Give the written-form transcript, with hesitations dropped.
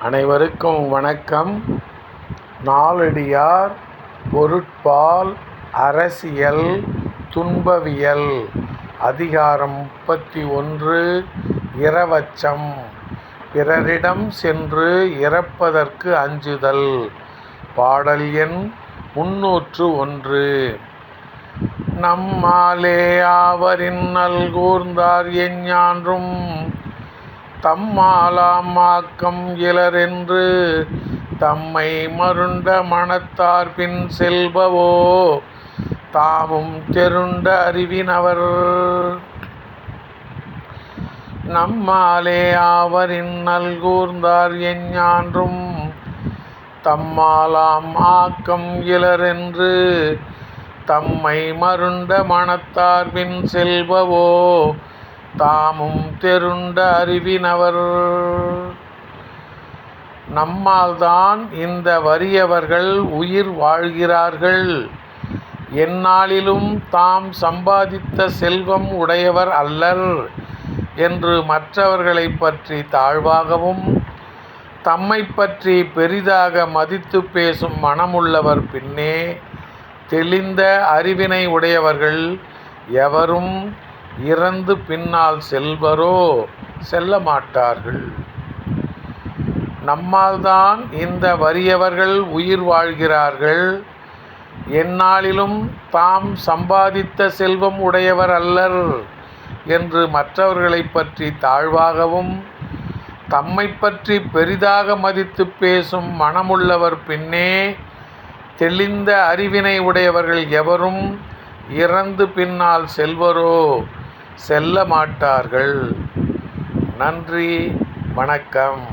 அனைவருக்கும் வணக்கம். நாலடியார் பொருட்பால் அரசியல் துன்பவியல் அதிகாரம் 31 இரவச்சம். பிறரிடம் சென்று இறப்பதற்கு அஞ்சுதல். பாடல் எண் 301. நம்மாலே ஆவரின் நல்கூர்ந்தார் எஞ்ஞான்றும் தம்மாலாம் ஆக்கம் இலரென்று தம்மை மருண்ட மனத்தார் பின் செல்பவோ தாமும் தெருண்ட அறிவினவர். நம்மாலே ஆவரின் நல்கூர்ந்தார் எஞ்ஞான்றும் தம்மாலாம் ஆக்கம் இலரென்று தம்மை மருண்ட மனத்தார் பின் செல்பவோ தாமும் தெருண்ட அறிவினவர். நம்மால்தான் இந்த வறியவர்கள் உயிர் வாழ்கிறார்கள். எந்நாளிலும் தாம் சம்பாதித்த செல்வம் உடையவர் அல்லர் என்று மற்றவர்களை பற்றி தாழ்வாகவும் தம்மை பற்றி பெரிதாக மதித்து பேசும் மனமுள்ளவர் பின்னே தெளிந்த அறிவினை உடையவர்கள் எவரும் இறந்து பின்னால் செல்வரோ செல்ல மாட்டார்கள். நம்மால்தான் இந்த வறியவர்கள் உயிர் வாழ்கிறார்கள். எந்நாளிலும் தாம் சம்பாதித்த செல்வம் உடையவர் அல்லர் என்று மற்றவர்களை பற்றி தாழ்வாகவும் தம்மை பற்றி பெரிதாக மதித்து பேசும் மனமுள்ளவர் பின்னே தெளிந்த அறிவினை உடையவர்கள் எவரும் இறந்து பின்னால் செல்வரோ செல்ல மாட்டார்கள். நன்றி, வணக்கம்.